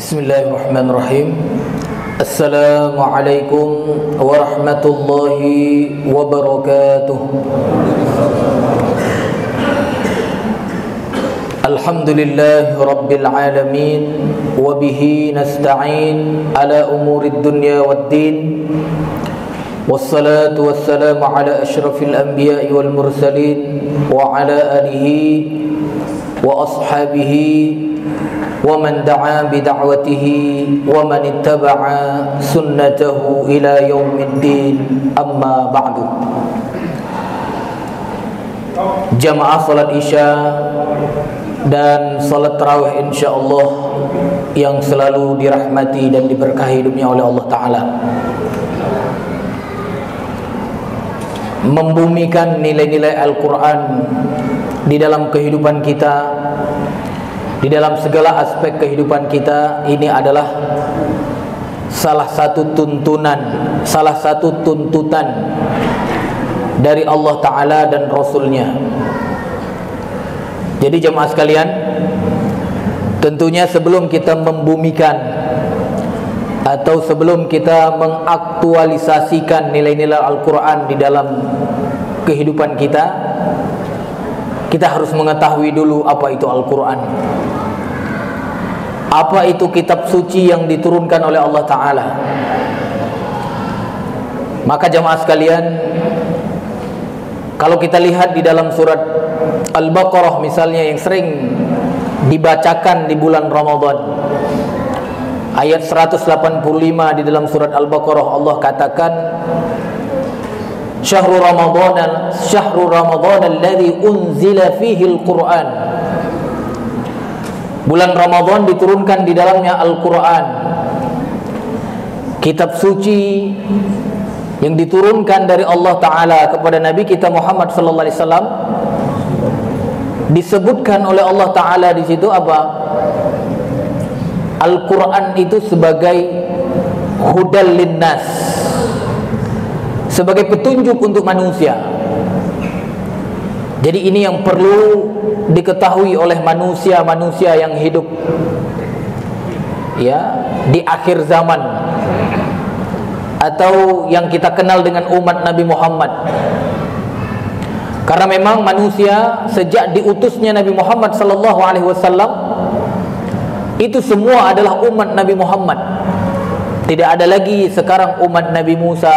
Bismillahirrahmanirrahim. Assalamualaikum warahmatullahi wabarakatuh. Alhamdulillahi rabbil alamin, wa bihi nasta'in ala umurid dunya waddin. Wassalatu wassalamu ala asyrafil anbiya'i wal mursalin wa ala alihi wa ashabihi wa man da'a bida'watihi wa man ittaba'a sunnatahu ila yaumiddin, amma ba'du. Jamaah salat isya dan salat tarawih insyaallah yang selalu dirahmati dan diberkahi hidupnya oleh Allah Ta'ala, membumikan nilai-nilai Al-Quran di dalam kehidupan kita, di dalam segala aspek kehidupan kita. Ini adalah salah satu tuntunan, salah satu tuntutan dari Allah Ta'ala dan Rasulnya. Jadi jemaah sekalian, tentunya sebelum kita membumikan atau sebelum kita mengaktualisasikan nilai-nilai Al-Quran di dalam kehidupan kita, kita harus mengetahui dulu apa itu Al-Quran, apa itu kitab suci yang diturunkan oleh Allah Ta'ala. Maka jemaah sekalian, kalau kita lihat di dalam surat Al-Baqarah misalnya, yang sering dibacakan di bulan Ramadan, ayat 185 di dalam surat Al-Baqarah, Allah katakan, Syahrul Ramadan alladzi unzila fihi al-Qur'an. Bulan Ramadan diturunkan di dalamnya Al-Quran, kitab suci yang diturunkan dari Allah Ta'ala kepada Nabi kita Muhammad sallallahu alaihi wasallam. Disebutkan oleh Allah Ta'ala di situ apa? Al-Quran itu sebagai hudal linnas, sebagai petunjuk untuk manusia. Jadi ini yang perlu diketahui oleh manusia-manusia yang hidup ya di akhir zaman, atau yang kita kenal dengan umat Nabi Muhammad. Karena memang manusia sejak diutusnya Nabi Muhammad sallallahu alaihi wasallam itu semua adalah umat Nabi Muhammad. Tidak ada lagi sekarang umat Nabi Musa,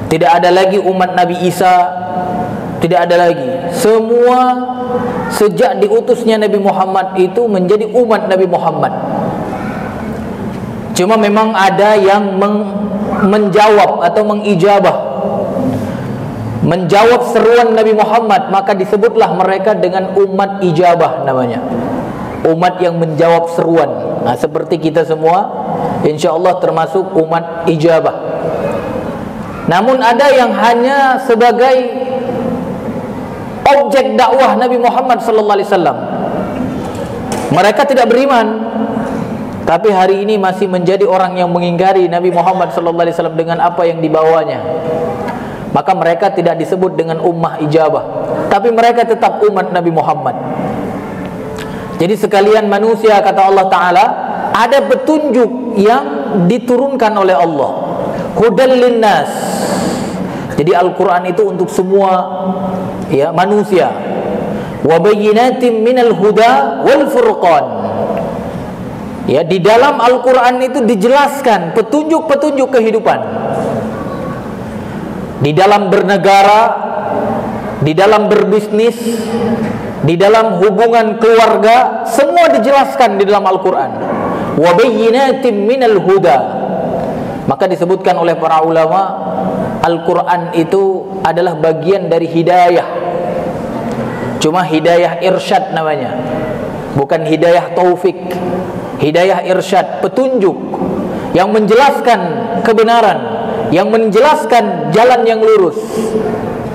tidak ada lagi umat Nabi Isa, tidak ada lagi. Semua sejak diutusnya Nabi Muhammad itu menjadi umat Nabi Muhammad. Cuma memang ada yang menjawab atau menjawab seruan Nabi Muhammad, maka disebutlah mereka dengan umat ijabah namanya. Umat yang menjawab seruan. Nah, seperti kita semua insyaallah termasuk umat ijabah. Namun ada yang hanya sebagai objek dakwah Nabi Muhammad sallallahu alaihi wasallam. Mereka tidak beriman, tapi hari ini masih menjadi orang yang mengingkari Nabi Muhammad sallallahu alaihi wasallam dengan apa yang dibawanya. Maka mereka tidak disebut dengan ummah ijabah, tapi mereka tetap umat Nabi Muhammad. Jadi sekalian manusia, kata Allah Ta'ala, ada petunjuk yang diturunkan oleh Allah, hudal linnas. Jadi Al-Quran itu untuk semua ya manusia. Wa bayyinatin minal huda wal furqan. Ya, di dalam Al-Quran itu dijelaskan petunjuk-petunjuk kehidupan. Di dalam bernegara, di dalam berbisnis, di dalam hubungan keluarga, semua dijelaskan di dalam Al-Quran. Wa bayyinatin minal huda. Maka disebutkan oleh para ulama, Al-Quran itu adalah bagian dari hidayah. Cuma hidayah irsyad namanya, bukan hidayah taufik. Hidayah irsyad, petunjuk yang menjelaskan kebenaran, yang menjelaskan jalan yang lurus.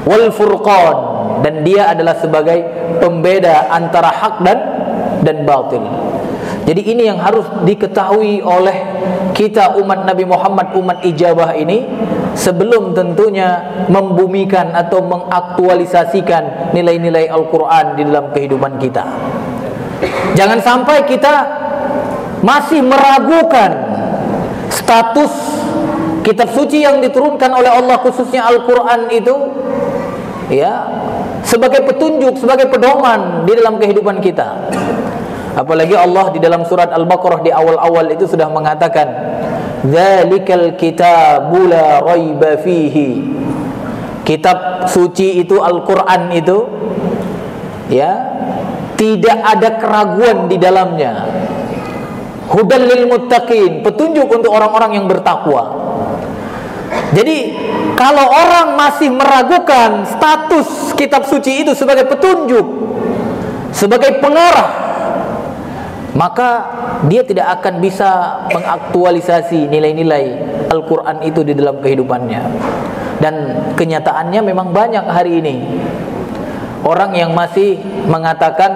Wal furqan, dan dia adalah sebagai pembeda antara hak dan batil. Jadi ini yang harus diketahui oleh kita umat Nabi Muhammad, umat ijabah ini, sebelum tentunya membumikan atau mengaktualisasikan nilai-nilai Al-Quran di dalam kehidupan kita. Jangan sampai kita masih meragukan status kitab suci yang diturunkan oleh Allah, khususnya Al-Quran itu, ya, sebagai petunjuk, sebagai pedoman di dalam kehidupan kita. Apalagi Allah di dalam surat Al-Baqarah di awal-awal itu sudah mengatakan, "Dzalikal kitabu la raiba fihi." Kitab suci itu, Al-Quran itu, ya, tidak ada keraguan di dalamnya. Hudan lil muttaqin, petunjuk untuk orang-orang yang bertakwa. Jadi kalau orang masih meragukan status kitab suci itu sebagai petunjuk, sebagai pengarah, maka dia tidak akan bisa mengaktualisasi nilai-nilai Al-Quran itu di dalam kehidupannya. Dan kenyataannya memang banyak hari ini orang yang masih mengatakan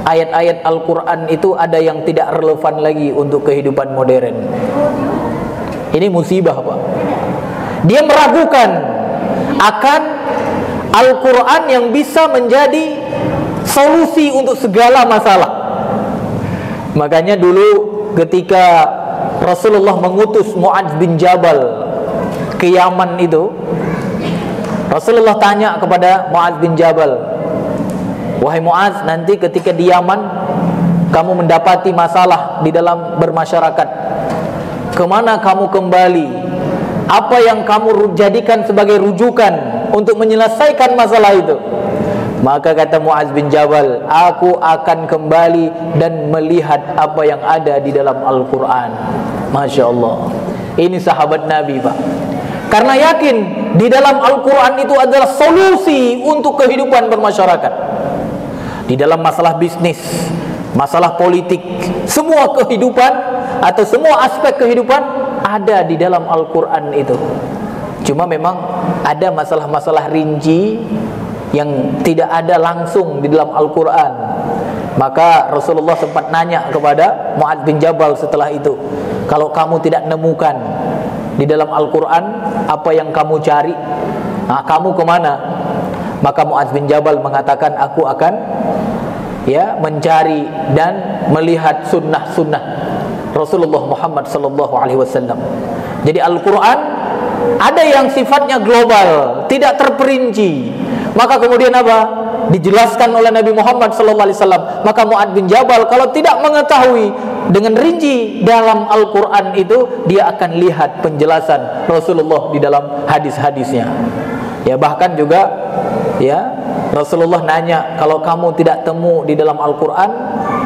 ayat-ayat Al-Quran itu ada yang tidak relevan lagi untuk kehidupan modern. Ini musibah, Pak. Dia meragukan akan Al-Quran yang bisa menjadi solusi untuk segala masalah. Makanya dulu ketika Rasulullah mengutus Mu'adz bin Jabal ke Yaman itu, Rasulullah tanya kepada Mu'adz bin Jabal, "Wahai Mu'adz, nanti ketika di Yaman kamu mendapati masalah di dalam bermasyarakat, kemana kamu kembali? Apa yang kamu jadikan sebagai rujukan untuk menyelesaikan masalah itu?" Maka kata Mu'adz bin Jabal, "Aku akan kembali dan melihat apa yang ada di dalam Al-Quran." Masya Allah. Ini sahabat Nabi, Pak. Karena yakin di dalam Al-Quran itu adalah solusi untuk kehidupan bermasyarakat. Di dalam masalah bisnis, masalah politik, semua kehidupan atau semua aspek kehidupan ada di dalam Al-Quran itu. Cuma memang ada masalah-masalah rinci yang tidak ada langsung di dalam Al-Quran. Maka Rasulullah sempat nanya kepada Mu'adz bin Jabal setelah itu, "Kalau kamu tidak nemukan di dalam Al-Quran apa yang kamu cari, kamu kemana?" Maka Mu'adz bin Jabal mengatakan, "Aku akan, ya, mencari dan melihat sunnah-sunnah Rasulullah Muhammad sallallahu alaihi wasallam." Jadi Al-Quran ada yang sifatnya global, tidak terperinci. Maka kemudian apa? Dijelaskan oleh Nabi Muhammad sallallahu alaihi wasallam. Maka Mu'adz bin Jabal kalau tidak mengetahui dengan rinci dalam Al-Quran itu, dia akan lihat penjelasan Rasulullah di dalam hadis-hadisnya. Ya, bahkan juga, ya, Rasulullah nanya, "Kalau kamu tidak temu di dalam Al-Quran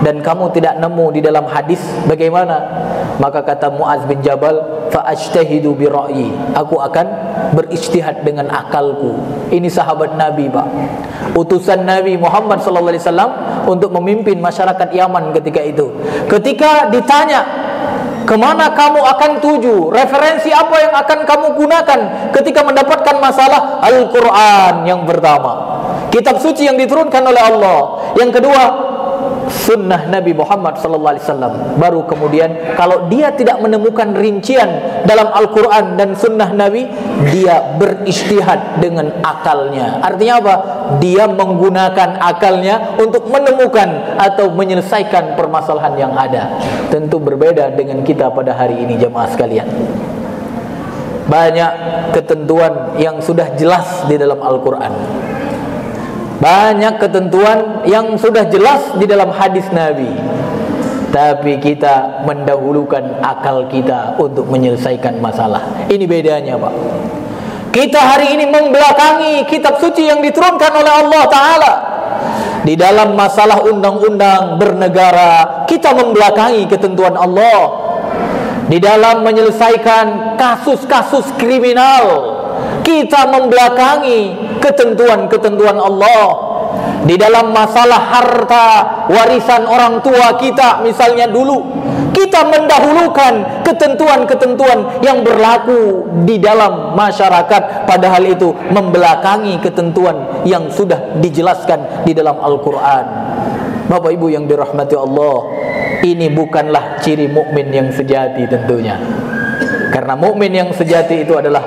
dan kamu tidak nemu di dalam hadis, bagaimana?" Maka kata Mu'adz bin Jabal, "Fa ajtahidu bi ra'yi." Aku akan berijtihad dengan akalku. Ini sahabat Nabi, Pak. Utusan Nabi Muhammad sallallahu alaihi wasallam untuk memimpin masyarakat Yaman ketika itu. Ketika ditanya, "Kemana kamu akan tuju? Referensi apa yang akan kamu gunakan ketika mendapatkan masalah?" Al-Quran yang pertama, kitab suci yang diturunkan oleh Allah. Yang kedua, sunnah Nabi Muhammad SAW. Baru kemudian kalau dia tidak menemukan rincian dalam Al-Quran dan sunnah Nabi, dia berijtihad dengan akalnya. Artinya apa? Dia menggunakan akalnya untuk menemukan atau menyelesaikan permasalahan yang ada. Tentu berbeda dengan kita pada hari ini, jemaah sekalian. Banyak ketentuan yang sudah jelas di dalam Al-Quran, banyak ketentuan yang sudah jelas di dalam hadis Nabi, tapi kita mendahulukan akal kita untuk menyelesaikan masalah. Ini bedanya, Pak. Kita hari ini membelakangi kitab suci yang diturunkan oleh Allah Ta'ala. Di dalam masalah undang-undang bernegara, kita membelakangi ketentuan Allah. Di dalam menyelesaikan kasus-kasus kriminal, kita membelakangi ketentuan-ketentuan Allah. Di dalam masalah harta warisan orang tua kita misalnya dulu, kita mendahulukan ketentuan-ketentuan yang berlaku di dalam masyarakat, padahal itu membelakangi ketentuan yang sudah dijelaskan di dalam Al-Quran. Bapak Ibu yang dirahmati Allah, ini bukanlah ciri mukmin yang sejati tentunya. Karena mukmin yang sejati itu adalah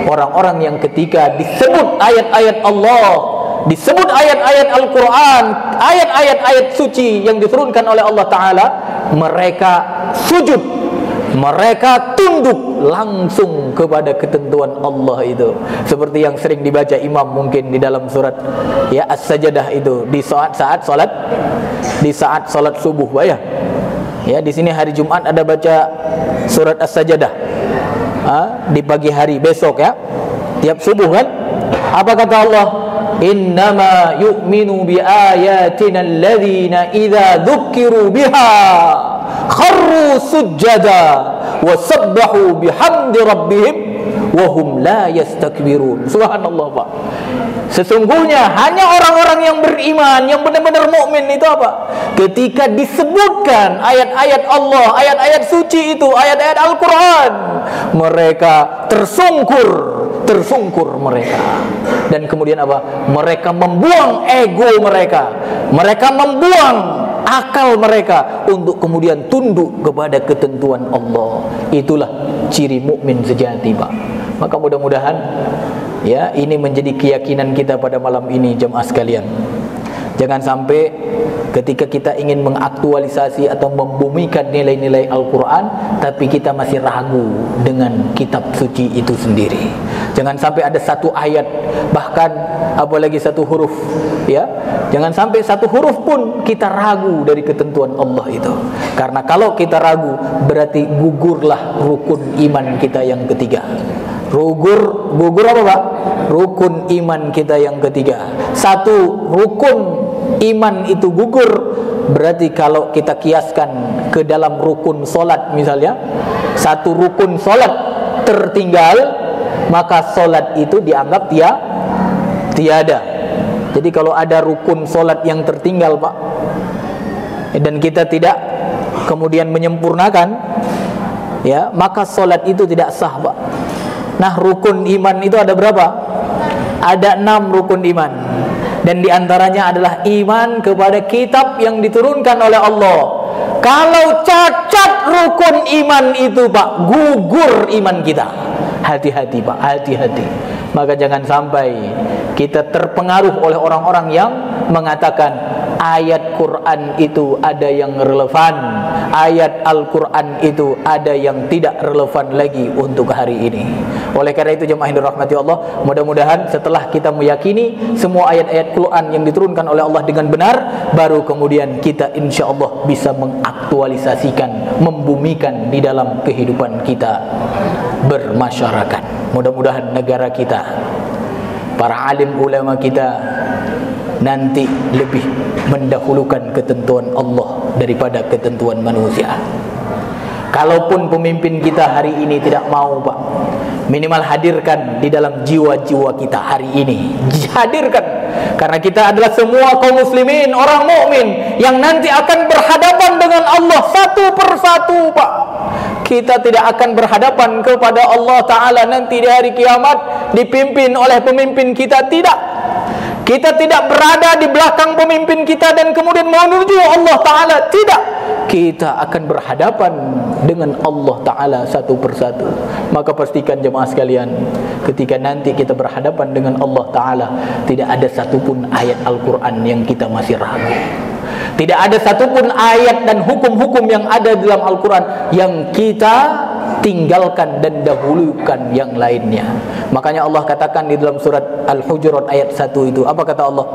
orang-orang yang ketika disebut ayat-ayat Allah, disebut ayat-ayat Al-Quran, ayat-ayat suci yang diturunkan oleh Allah Ta'ala, mereka sujud, mereka tunduk langsung kepada ketentuan Allah itu. Seperti yang sering dibaca imam mungkin di dalam surat ya As-Sajadah itu di saat salat, di saat salat subuh ya. Ya, di sini hari Jumat ada baca surat As-Sajadah. Di pagi hari besok ya. Tiap subuh kan? Apa kata Allah? Innama yu'minu bi ayatina alladhina idza dzukiru biha kharru sujada wa sabbahu bihamdi rabbihim wa hum la yastakbirun. Subhanallah, Pak. Sesungguhnya hanya orang-orang yang beriman, yang benar-benar mukmin itu apa? Ketika disebutkan ayat-ayat Allah, ayat-ayat suci itu, ayat-ayat Al-Quran, mereka tersungkur mereka. Dan kemudian apa? Mereka membuang ego mereka, mereka membuang akal mereka untuk kemudian tunduk kepada ketentuan Allah. Itulah ciri mukmin sejati, Pak. Maka mudah-mudahan ya, ini menjadi keyakinan kita pada malam ini jemaah sekalian. Jangan sampai ketika kita ingin mengaktualisasi atau membumikan nilai-nilai Al-Quran, tapi kita masih ragu dengan kitab suci itu sendiri. Jangan sampai ada satu ayat, bahkan apalagi satu huruf ya, jangan sampai satu huruf pun kita ragu dari ketentuan Allah itu. Karena kalau kita ragu, berarti gugurlah rukun iman kita yang ketiga. Gugur apa, Pak? Rukun iman kita yang ketiga. Satu rukun iman itu gugur, berarti kalau kita kiaskan ke dalam rukun solat misalnya, satu rukun solat tertinggal, maka solat itu dianggap tiada. Jadi kalau ada rukun solat yang tertinggal, Pak, dan kita tidak kemudian menyempurnakan ya, maka solat itu tidak sah, Pak. Nah, rukun iman itu ada berapa? Ada 6 rukun iman. Dan diantaranya adalah iman kepada kitab yang diturunkan oleh Allah. Kalau cacat rukun iman itu, Pak, gugur iman kita. Hati-hati, Pak, hati-hati. Maka jangan sampai kita terpengaruh oleh orang-orang yang mengatakan ayat Quran itu ada yang relevan, ayat Al-Quran itu ada yang tidak relevan lagi untuk hari ini. Oleh karena itu jemaah yang dirahmati Allah, mudah-mudahan setelah kita meyakini semua ayat-ayat Quran yang diturunkan oleh Allah dengan benar, baru kemudian kita insya Allah bisa mengaktualisasikan, membumikan di dalam kehidupan kita bermasyarakat. Mudah-mudahan negara kita, para alim ulama kita nanti lebih mendahulukan ketentuan Allah daripada ketentuan manusia. Kalaupun pemimpin kita hari ini tidak mau, Pak, minimal hadirkan di dalam jiwa-jiwa kita hari ini. Hadirkan, karena kita adalah semua kaum muslimin, orang mukmin yang nanti akan berhadapan dengan Allah satu persatu, Pak. Kita tidak akan berhadapan kepada Allah Ta'ala nanti di hari kiamat dipimpin oleh pemimpin kita, tidak. Kita tidak berada di belakang pemimpin kita dan kemudian menuju Allah Ta'ala, tidak. Kita akan berhadapan dengan Allah Ta'ala satu persatu. Maka pastikan jemaah sekalian, ketika nanti kita berhadapan dengan Allah Ta'ala, tidak ada satupun ayat Al-Quran yang kita masih ragu. Tidak ada satupun ayat dan hukum-hukum yang ada dalam Al-Quran yang kita tinggalkan dan dahulukan yang lainnya. Makanya Allah katakan di dalam surat Al-Hujurat ayat 1 itu, apa kata Allah?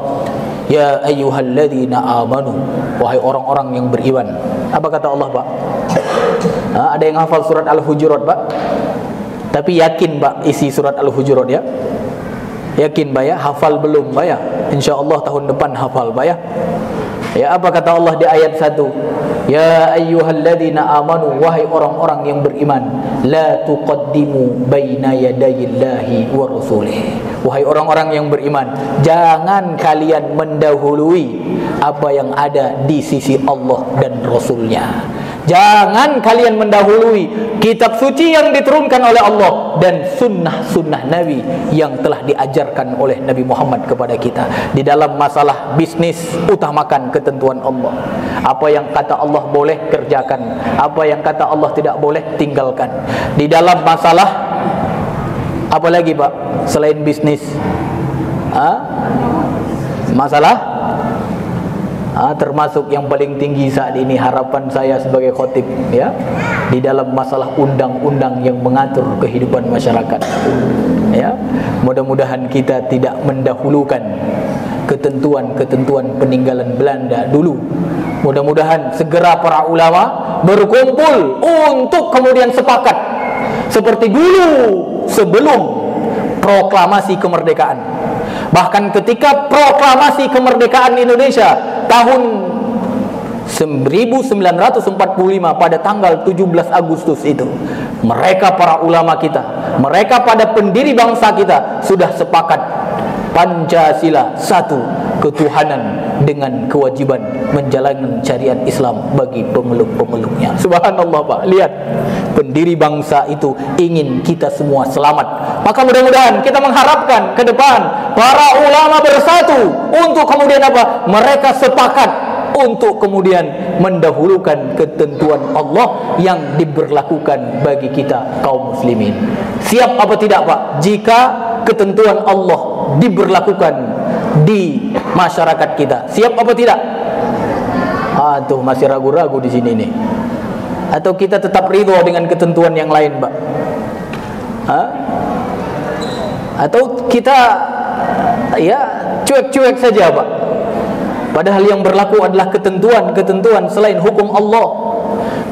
Ya ayyuhalladzina amanu, wahai orang-orang yang beriman. Apa kata Allah, Pak? Ada yang hafal surat Al-Hujurat, Pak? Tapi yakin, Pak, isi surat Al-Hujurat ya? Yakin, Pak ya? Hafal belum, Pak ya? InsyaAllah tahun depan hafal, Pak ya? Ya, apa kata Allah di ayat 1? Ya ayyuhalladzina amanu, wahai orang-orang yang beriman, la tuqaddimu baina yadayillahi wa rasulih. Wahai orang-orang yang beriman, jangan kalian mendahului apa yang ada di sisi Allah dan Rasulnya. Jangan kalian mendahului kitab suci yang diturunkan oleh Allah dan sunnah-sunnah Nabi yang telah diajarkan oleh Nabi Muhammad kepada kita. Di dalam masalah bisnis, utamakan ketentuan Allah. Apa yang kata Allah boleh, kerjakan. Apa yang kata Allah tidak boleh, tinggalkan. Di dalam masalah apa lagi, Pak, selain bisnis? masalah termasuk yang paling tinggi saat ini harapan saya sebagai khotib, ya, di dalam masalah undang-undang yang mengatur kehidupan masyarakat, ya. Mudah-mudahan kita tidak mendahulukan ketentuan-ketentuan peninggalan Belanda dulu. Mudah-mudahan segera para ulama berkumpul untuk kemudian sepakat seperti dulu sebelum proklamasi kemerdekaan. Bahkan ketika proklamasi kemerdekaan Indonesia tahun 1945 pada tanggal 17 Agustus itu, mereka para ulama kita, mereka pada pendiri bangsa kita sudah sepakat Pancasila, satu ketuhanan dengan kewajiban menjalankan syariat Islam bagi pemeluk-pemeluknya. Subhanallah, Pak. Lihat, pendiri bangsa itu ingin kita semua selamat. Maka mudah-mudahan kita mengharapkan ke depan para ulama bersatu untuk kemudian apa? Mereka sepakat untuk kemudian mendahulukan ketentuan Allah yang diberlakukan bagi kita kaum muslimin. Siap apa tidak, Pak, jika ketentuan Allah diberlakukan di masyarakat kita? Siap apa tidak? Tuh masih ragu-ragu di sini nih. Atau kita tetap ridho dengan ketentuan yang lain, Pak? Atau kita ya cuek-cuek saja, Pak? Padahal yang berlaku adalah ketentuan-ketentuan selain hukum Allah.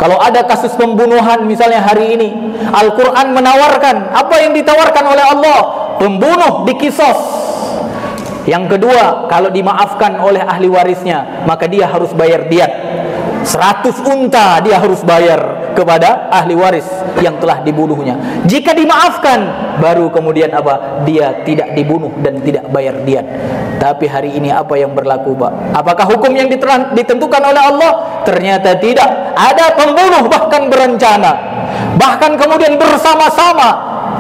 Kalau ada kasus pembunuhan misalnya hari ini, Al-Quran menawarkan apa yang ditawarkan oleh Allah, pembunuh dikisos. Yang kedua, kalau dimaafkan oleh ahli warisnya, maka dia harus bayar diat. 100 unta dia harus bayar kepada ahli waris yang telah dibunuhnya. Jika dimaafkan, baru kemudian apa? Dia tidak dibunuh dan tidak bayar diat. Tapi hari ini apa yang berlaku, Pak? Apakah hukum yang ditentukan oleh Allah? Ternyata tidak. Ada pembunuh bahkan berencana, bahkan kemudian bersama-sama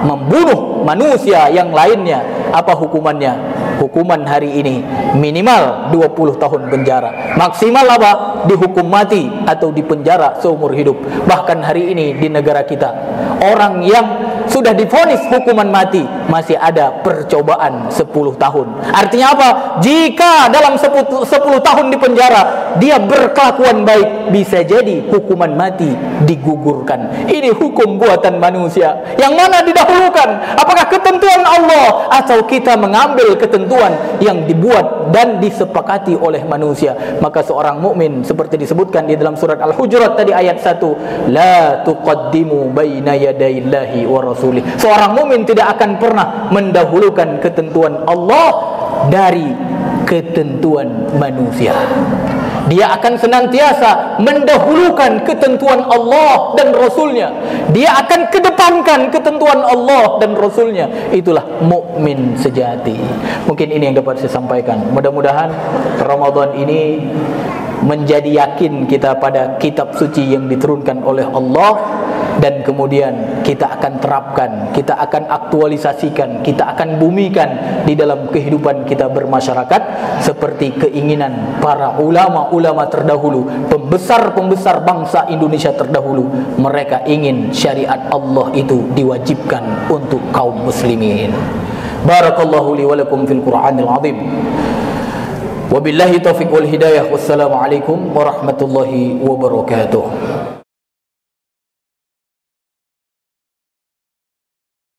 membunuh manusia yang lainnya. Apa hukumannya? Hukuman hari ini minimal 20 tahun penjara, maksimal apa? Dihukum mati atau dipenjara seumur hidup. Bahkan hari ini di negara kita, orang yang sudah divonis hukuman mati masih ada percobaan 10 tahun. Artinya apa? Jika dalam 10 tahun di penjara dia berkelakuan baik, bisa jadi hukuman mati digugurkan. Ini hukum buatan manusia. Yang mana didahulukan? Apakah ketentuan Allah atau kita mengambil ketentuan yang dibuat dan disepakati oleh manusia? Maka seorang mukmin seperti disebutkan di dalam surat Al-Hujurat tadi ayat 1, la tuqaddimu baina yadayillahi wa rasulih. Seorang mukmin tidak akan pernah mendahulukan ketentuan Allah dari ketentuan manusia. Dia akan senantiasa mendahulukan ketentuan Allah dan Rasulnya. Dia akan kedepankan ketentuan Allah dan Rasulnya. Itulah mukmin sejati. Mungkin ini yang dapat saya sampaikan. Mudah-mudahan Ramadan ini menjadi yakin kita pada kitab suci yang diturunkan oleh Allah, dan kemudian kita akan terapkan, kita akan aktualisasikan, kita akan bumikan di dalam kehidupan kita bermasyarakat seperti keinginan para ulama-ulama terdahulu, pembesar-pembesar bangsa Indonesia terdahulu. Mereka ingin syariat Allah itu diwajibkan untuk kaum muslimin. Barakallahu li wa lakum fil Qur'anil azim. Wabillahi taufiq wal hidayah. Wassalamualaikum warahmatullahi wabarakatuh.